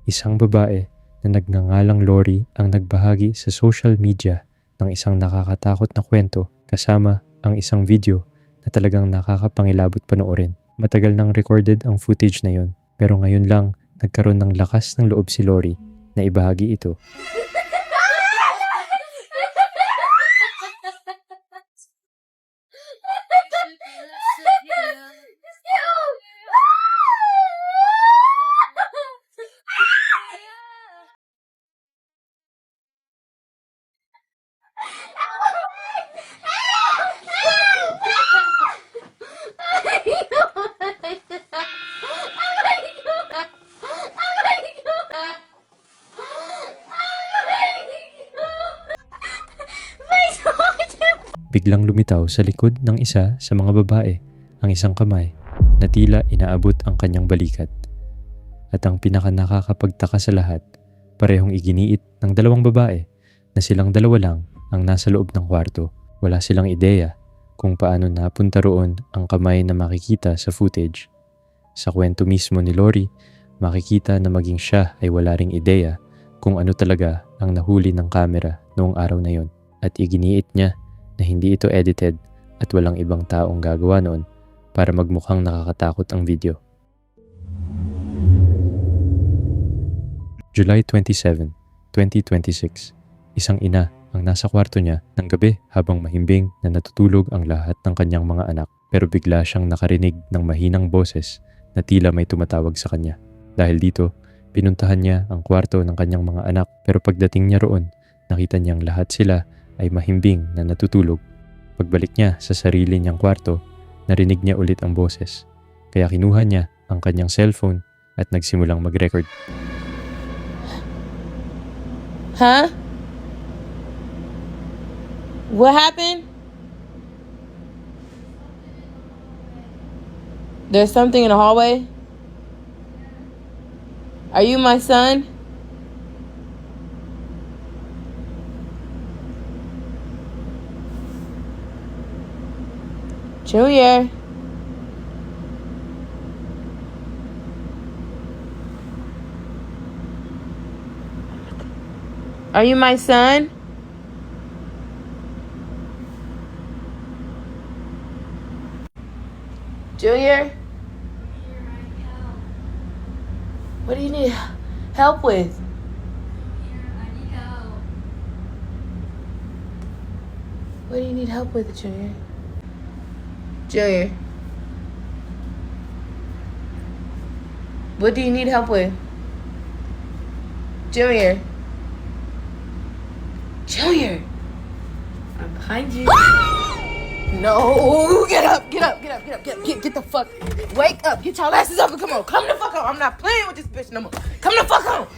Isang babae na nagngangalang Lori ang nagbahagi sa social media ng isang nakakatakot na kwento kasama ang isang video na talagang nakakapangilabot panoorin. Matagal nang recorded ang footage na yon, pero ngayon lang nagkaroon ng lakas ng loob si Lori na ibahagi ito. Biglang lumitaw sa likod ng isa sa mga babae ang isang kamay na tila inaabot ang kanyang balikat. At ang pinaka nakakapagtaka sa lahat, parehong iginiit ng dalawang babae na silang dalawa lang ang nasa loob ng kwarto. Wala silang ideya kung paano napunta roon ang kamay na makikita sa footage. Sa kwento mismo ni Lori, makikita na maging siya ay wala ring ideya kung ano talaga ang nahuli ng kamera noong araw na yon. At iginiit niya na hindi ito edited at walang ibang taong gagawa noon para magmukhang nakakatakot ang video. July 27, 2026. Isang ina ang nasa kwarto niya ng gabi habang mahimbing na natutulog ang lahat ng kanyang mga anak, pero bigla siyang nakarinig ng mahinang boses na tila may tumatawag sa kanya. Dahil dito, pinuntahan niya ang kwarto ng kanyang mga anak, pero pagdating niya roon, nakita niyang lahat sila ay mahimbing na natutulog. Pagbalik niya sa sarili niyang kwarto, narinig niya ulit ang boses. Kaya kinuha niya ang kanyang cellphone at nagsimulang mag-record. Huh? What happened? There's something in the hallway? Are you my son? Junior. Are you my son? Junior? What do you need help with? What do you need help with, Junior? Junior. What do you need help with? Junior. Junior. I'm behind you. No, get up, get up, get up, get up, get the fuck, wake up, get your asses up and come on, come the fuck on, I'm not playing with this bitch no more, come the fuck on.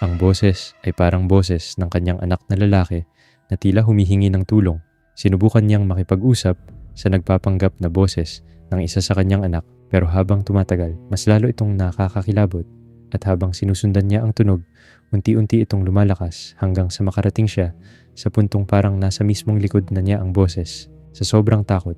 Ang boses ay parang boses ng kanyang anak na lalaki na tila humihingi ng tulong. Sinubukan niyang makipag-usap sa nagpapanggap na boses ng isa sa kanyang anak, pero habang tumatagal, mas lalo itong nakakakilabot at habang sinusundan niya ang tunog, unti-unti itong lumalakas hanggang sa makarating siya sa puntong parang nasa mismong likod na niya ang boses. Sa sobrang takot,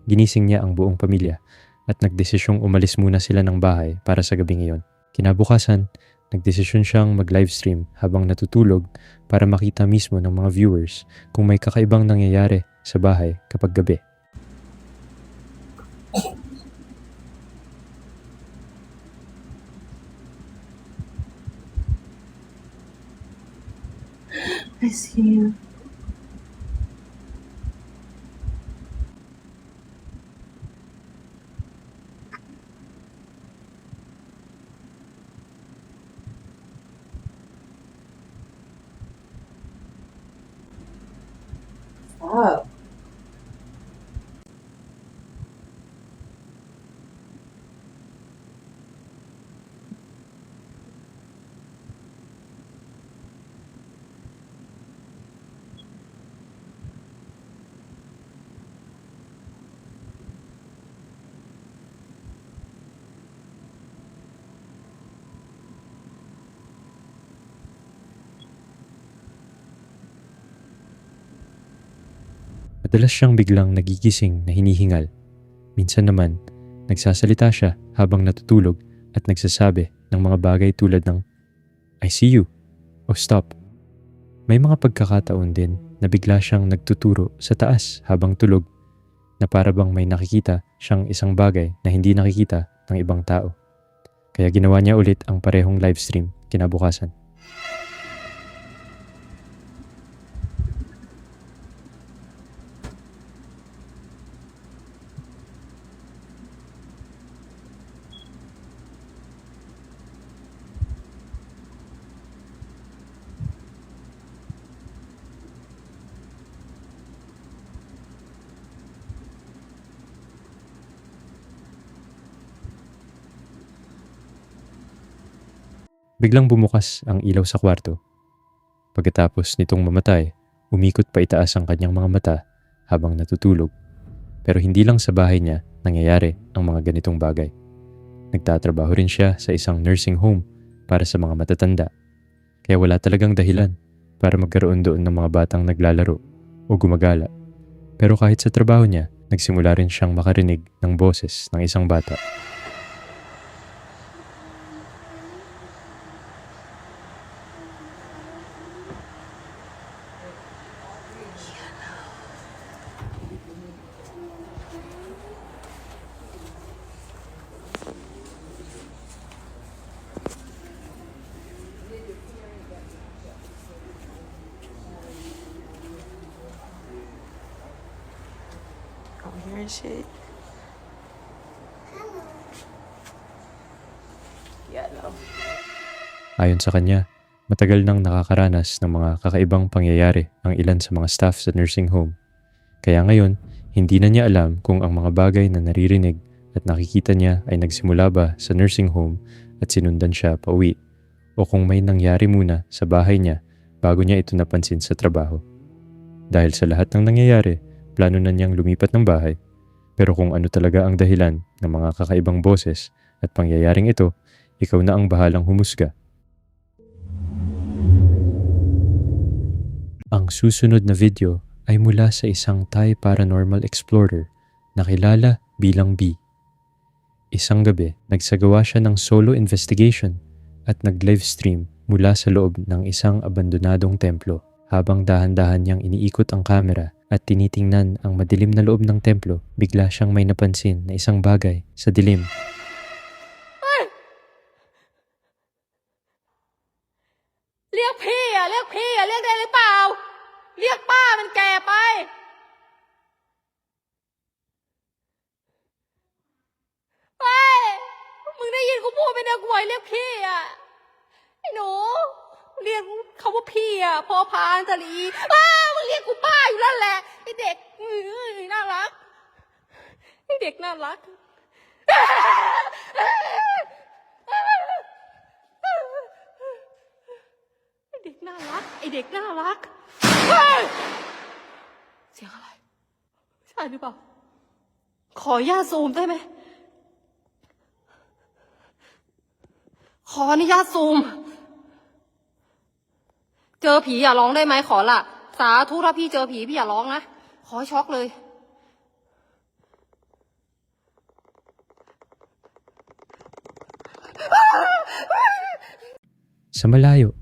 ginising niya ang buong pamilya at nagdesisyong umalis muna sila ng bahay para sa gabing iyon. Kinabukasan, nagdesisyon siyang mag-livestream habang natutulog para makita mismo ng mga viewers kung may kakaibang nangyayari sa bahay kapag gabi. I see you. Stop. Madalas siyang biglang nagigising na hinihingal. Minsan naman, nagsasalita siya habang natutulog at nagsasabi ng mga bagay tulad ng I see you. Oh, stop. May mga pagkakataon din na bigla siyang nagtuturo sa taas habang tulog na para bang may nakikita siyang isang bagay na hindi nakikita ng ibang tao. Kaya ginawa niya ulit ang parehong livestream kinabukasan. Biglang bumukas ang ilaw sa kwarto. Pagkatapos nitong mamatay, umikot pa itaas ang kanyang mga mata habang natutulog. Pero hindi lang sa bahay niya nangyayari ang mga ganitong bagay. Nagtatrabaho rin siya sa isang nursing home para sa mga matatanda. Kaya wala talagang dahilan para magkaroon doon ng mga batang naglalaro o gumagala. Pero kahit sa trabaho niya, nagsimula rin siyang makarinig ng boses ng isang bata. I'm hearing shit. Yeah, no. Ayon sa kanya, matagal nang nakakaranas ng mga kakaibang pangyayari ang ilan sa mga staff sa nursing home. Kaya ngayon, hindi na niya alam kung ang mga bagay na naririnig at nakikita niya ay nagsimula ba sa nursing home at sinundan siya pauwi o kung may nangyari muna sa bahay niya bago niya ito napansin sa trabaho. Dahil sa lahat ng nangyayari, plano na niyang lumipat ng bahay. Pero kung ano talaga ang dahilan ng mga kakaibang boses at pangyayaring ito, ikaw na ang bahalang humusga. Ang susunod na video ay mula sa isang Thai paranormal explorer na kilala bilang B. Isang gabi, nagsagawa siya ng solo investigation at nag-livestream mula sa loob ng isang abandonadong templo. Habang dahan-dahan niyang iniikot ang kamera at tinitingnan ang madilim na loob ng templo, bigla siyang may napansin na isang bagay sa dilim. Lihat พี่อะเรียกพี่อะเรียกได้หรือเปล่าเรียกป้ามันแก่ไปเฮ้ยมึงได้ยินกูพูดไหมเนี่ยกูบอกให้เรียกพี่อะไอ้หนูเรียกเขาว่าพี่อะพอพานสลีมึงเรียกกูป้าอยู่นั่นแหละไอ้เด็กน่ารักไอ้เด็กน่ารักไอ้เด็กน่ารักไอ้เด็กน่ารักเฮ้ยเสียงอะไรใช่หรือเปล่าขออนุญาตซูมได้ไหมขออนุญาตซูมเจอผีอย่าร้องได้ไหมขอละสาธุถ้าพี่เจอผีพี่อย่าร้องนะขอให้ช็อกเลย Sa malayo,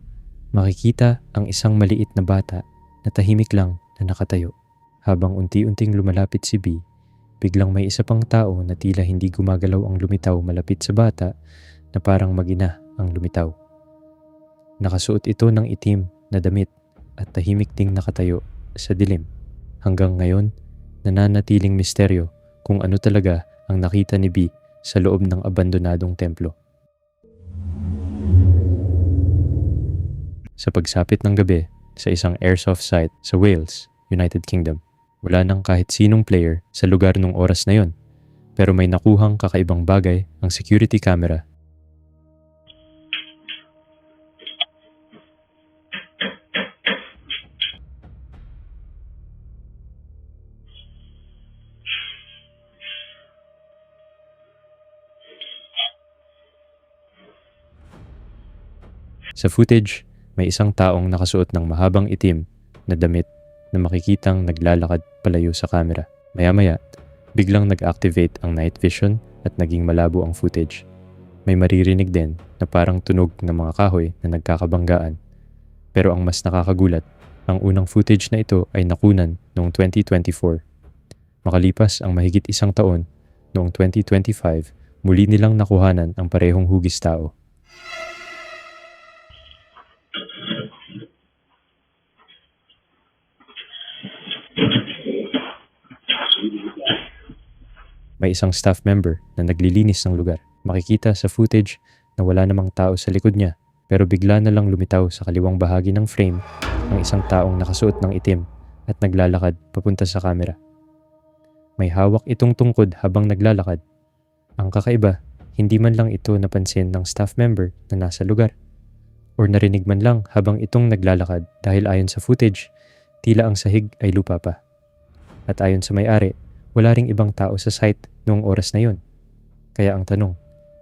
makikita ang isang maliit na bata na tahimik lang na nakatayo. Habang unti-unting lumalapit si B, biglang may isa pang tao na tila hindi gumagalaw ang lumitaw malapit sa bata na parang mag-ina ang lumitaw. Nakasuot ito ng itim na damit at tahimik ding nakatayo sa dilim. Hanggang ngayon, nananatiling misteryo kung ano talaga ang nakita ni B sa loob ng abandonadong templo. Sa pagsapit ng gabi sa isang airsoft site sa Wales, United Kingdom, wala nang kahit sinong player sa lugar nung oras na yon. Pero may nakuhang kakaibang bagay ang security camera. Sa footage, may isang taong nakasuot ng mahabang itim na damit na makikitang naglalakad palayo sa camera. Maya-maya, biglang nag-activate ang night vision at naging malabo ang footage. may maririnig din na parang tunog ng mga kahoy na nagkakabanggaan. Pero ang mas nakakagulat, ang unang footage na ito ay nakunan noong 2024. Makalipas ang mahigit isang taon, noong 2025, muli nilang nakuhanan ang parehong hugis tao. May isang staff member na naglilinis ng lugar. Makikita sa footage na wala namang tao sa likod niya, pero bigla na lang lumitaw sa kaliwang bahagi ng frame ang isang taong nakasuot ng itim at naglalakad papunta sa kamera. May hawak itong tungkod habang naglalakad. Ang kakaiba, hindi man lang ito napansin ng staff member na nasa lugar or narinig man lang habang itong naglalakad dahil ayon sa footage, tila ang sahig ay lupa pa. At ayon sa may-ari, wala ring ibang tao sa site noong oras na yon. Kaya ang tanong,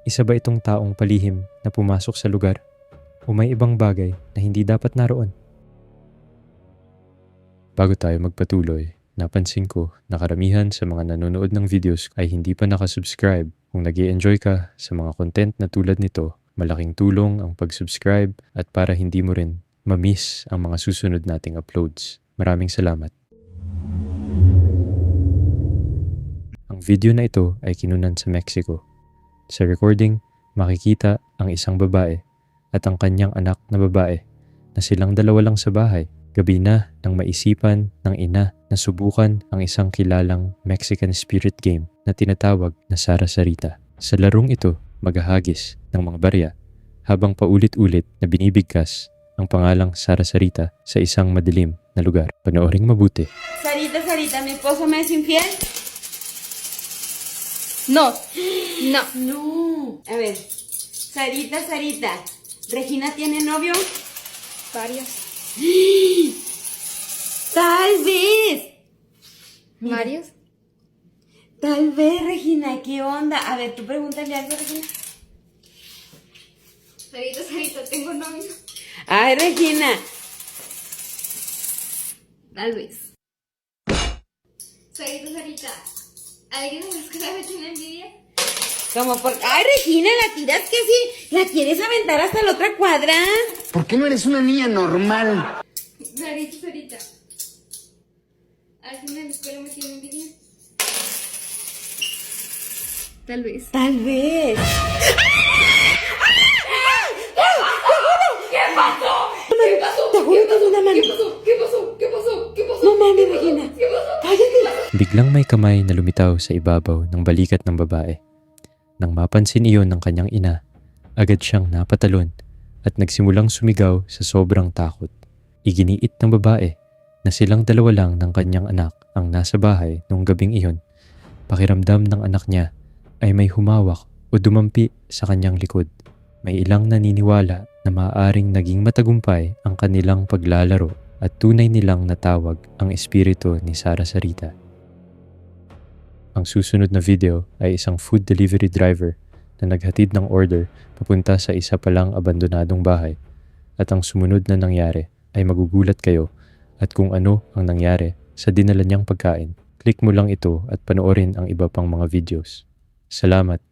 isa ba itong taong palihim na pumasok sa lugar o may ibang bagay na hindi dapat naroon? Bago tayo magpatuloy, napansin ko na karamihan sa mga nanonood ng videos ay hindi pa nakasubscribe. Kung nag-i-enjoy ka sa mga content na tulad nito, malaking tulong ang pag-subscribe at para hindi mo rin ma-miss ang mga susunod nating uploads. Maraming salamat. Ang video na ito ay kinunan sa Mexico. Sa recording, makikita ang isang babae at ang kanyang anak na babae na silang dalawa lang sa bahay. Gabi na nang maisipan ng ina na subukan ang isang kilalang Mexican spirit game na tinatawag na Sara Sarita. Sa larong ito, maghahagis ng mga barya habang paulit-ulit na binibigkas ang pangalang Sara Sarita sa isang madilim na lugar. Panooring mabuti. Sarita, Sarita, ¿mi esposo me es infiel? No. No. No. A ver. Sarita, Sarita. ¿Regina tiene novio? Varios. Tal vez. ¿Varios? Tal vez, Regina. ¿Qué onda? A ver, tú pregúntale algo, Regina. Sarita, Sarita, tengo novio. Ay, Regina. Tal vez. Sarita, Sarita. ¿Alguien de las que me tiene envidia? Como por... Ay, Regina, la tiras que sí. La quieres aventar hasta la otra cuadra. ¿Por qué no eres una niña normal? Sarita, Sarita. ¿Alguien de la escuela me tiene envidia? Tal vez. Tal vez. ¿Qué pasó? ¿Qué pasó? Te juro que es una mano. ¿Qué pasó? ¿Qué pasó? ¿Qué pasó? No mames, Regina. ¿Qué pasó? Cállate. Biglang may kamay na lumitaw sa ibabaw ng balikat ng babae. Nang mapansin iyon ng kanyang ina, agad siyang napatalon at nagsimulang sumigaw sa sobrang takot. Iginiit ng babae na silang dalawa lang ng kanyang anak ang nasa bahay noong gabing iyon. Pakiramdam ng anak niya ay may humawak o dumampi sa kanyang likod. May ilang naniniwala na maaaring naging matagumpay ang kanilang paglalaro at tunay nilang natawag ang espiritu ni Sara Sarita. Ang susunod na video ay isang food delivery driver na naghatid ng order papunta sa isa palang abandonadong bahay. At ang sumunod na nangyari ay magugulat kayo at kung ano ang nangyari sa dinala niyang pagkain. Click mo lang ito at panoorin ang iba pang mga videos. Salamat!